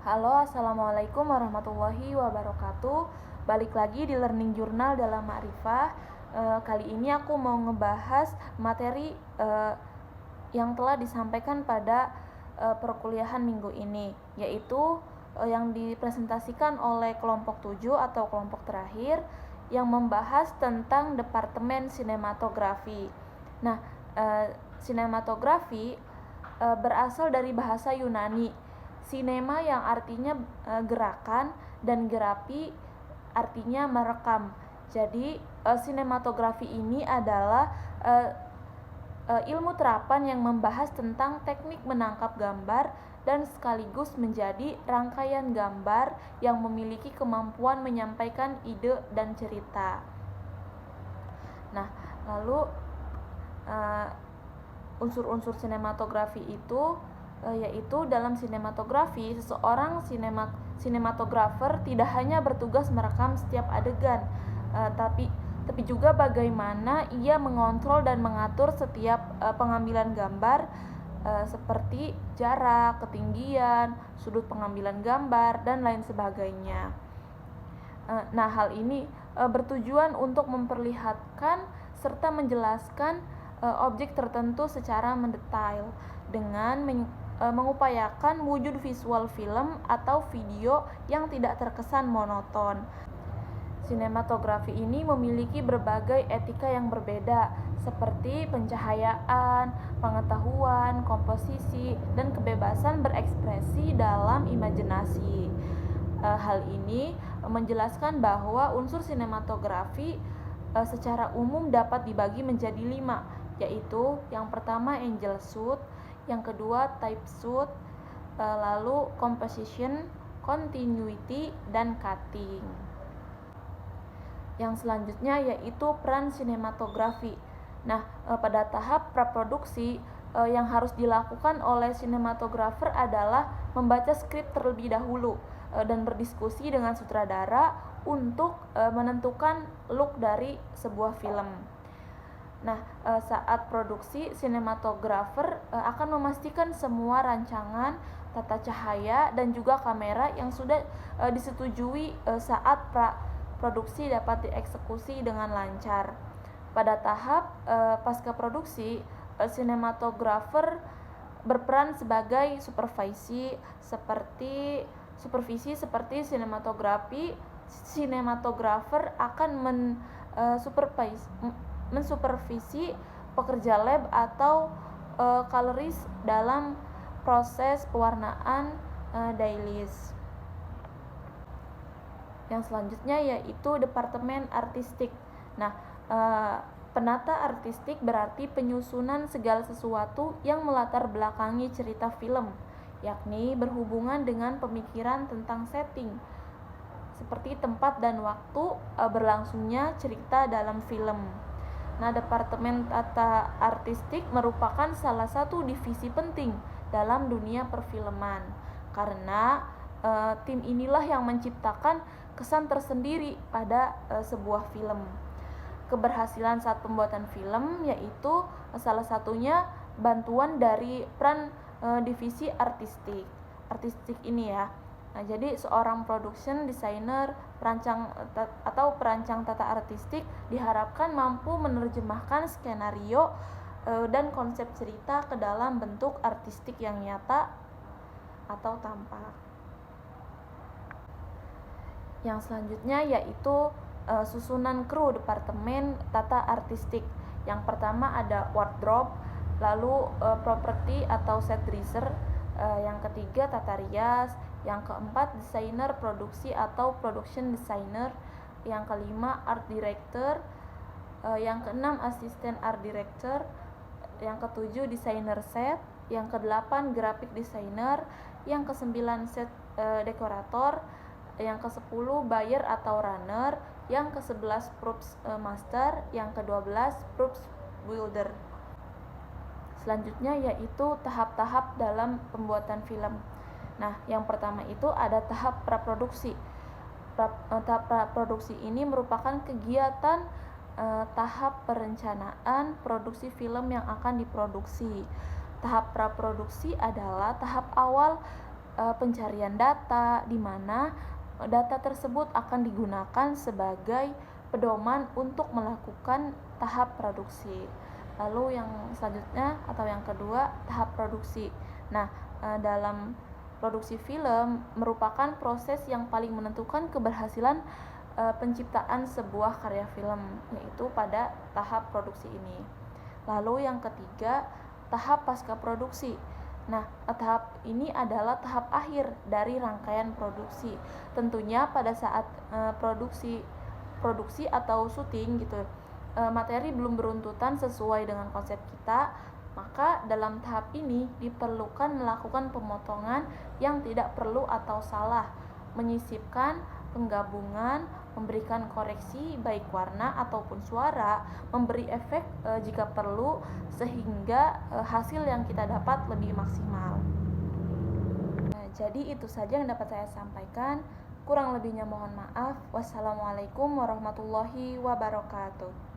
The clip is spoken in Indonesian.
Halo, Assalamualaikum warahmatullahi wabarakatuh. Balik lagi di Learning Journal dalam Ma'rifah. Kali ini aku mau ngebahas materi yang telah disampaikan pada perkuliahan minggu ini, yaitu yang dipresentasikan oleh kelompok 7 atau kelompok terakhir yang membahas tentang Departemen Sinematografi. Nah, sinematografi berasal dari bahasa Yunani sinema yang artinya gerakan dan gerapi artinya merekam. Jadi sinematografi ini adalah ilmu terapan yang membahas tentang teknik menangkap gambar dan sekaligus menjadi rangkaian gambar yang memiliki kemampuan menyampaikan ide dan cerita. Nah, lalu unsur-unsur sinematografi itu yaitu dalam sinematografi seseorang sinematografer tidak hanya bertugas merekam setiap adegan, tapi juga bagaimana ia mengontrol dan mengatur setiap pengambilan gambar, seperti jarak, ketinggian, sudut pengambilan gambar, dan lain sebagainya. Nah, hal ini bertujuan untuk memperlihatkan serta menjelaskan objek tertentu secara mendetail dengan mengupayakan wujud visual film atau video yang tidak terkesan monoton. Sinematografi ini memiliki berbagai etika yang berbeda, seperti pencahayaan, pengetahuan, komposisi, dan kebebasan berekspresi dalam imajinasi. Hal ini menjelaskan bahwa unsur sinematografi secara umum dapat dibagi menjadi 5, yaitu yang pertama angel shoot, yang kedua type shoot, lalu composition, continuity, dan cutting. Yang selanjutnya yaitu peran sinematografi. Nah, pada tahap praproduksi yang harus dilakukan oleh sinematografer adalah membaca skrip terlebih dahulu dan berdiskusi dengan sutradara untuk menentukan look dari sebuah film. Nah, saat produksi, sinematografer akan memastikan semua rancangan, tata cahaya, dan juga kamera yang sudah disetujui saat produksi dapat dieksekusi dengan lancar. Pada tahap pasca produksi, sinematografer berperan sebagai supervisi seperti sinematografer akan mensupervisi pekerja lab atau colorist dalam proses pewarnaan dailies. Yang selanjutnya yaitu departemen artistik. Nah, penata artistik berarti penyusunan segala sesuatu yang melatar belakangi cerita film, yakni berhubungan dengan pemikiran tentang setting, seperti tempat dan waktu berlangsungnya cerita dalam film. Nah, Departemen Tata Artistik merupakan salah satu divisi penting dalam dunia perfilman karena tim inilah yang menciptakan kesan tersendiri pada sebuah film. Keberhasilan saat pembuatan film yaitu salah satunya bantuan dari peran divisi artistik ini ya. Nah, jadi seorang production designer, perancang tata artistik diharapkan mampu menerjemahkan skenario dan konsep cerita ke dalam bentuk artistik yang nyata atau tampak. Yang selanjutnya yaitu susunan kru departemen tata artistik. Yang pertama ada wardrobe, lalu properti atau set dresser, yang ketiga tata rias, yang keempat desainer produksi atau production designer, yang kelima art director, yang keenam asisten art director, yang ketujuh desainer set, yang kedelapan graphic designer, yang kesembilan set dekorator, yang ke-10 buyer atau runner, yang ke-11 props master, yang ke-12 props builder. Selanjutnya yaitu tahap-tahap dalam pembuatan film. Nah, yang pertama itu ada tahap praproduksi. Tahap praproduksi ini merupakan kegiatan tahap perencanaan produksi film yang akan diproduksi. Tahap praproduksi adalah tahap awal pencarian data, di mana data tersebut akan digunakan sebagai pedoman untuk melakukan tahap produksi. Lalu yang selanjutnya atau yang kedua, tahap produksi. Nah, dalam produksi film merupakan proses yang paling menentukan keberhasilan penciptaan sebuah karya film, yaitu pada tahap produksi ini. Lalu yang ketiga, tahap pasca produksi. Nah, tahap ini adalah tahap akhir dari rangkaian produksi. Tentunya pada saat produksi atau syuting gitu, materi belum beruntutan sesuai dengan konsep kita, maka dalam tahap ini diperlukan melakukan pemotongan yang tidak perlu atau salah, menyisipkan, penggabungan, memberikan koreksi baik warna ataupun suara, memberi efek jika perlu, sehingga hasil yang kita dapat lebih maksimal. Nah, jadi itu saja yang dapat saya sampaikan. Kurang lebihnya mohon maaf. Wassalamualaikum warahmatullahi wabarakatuh.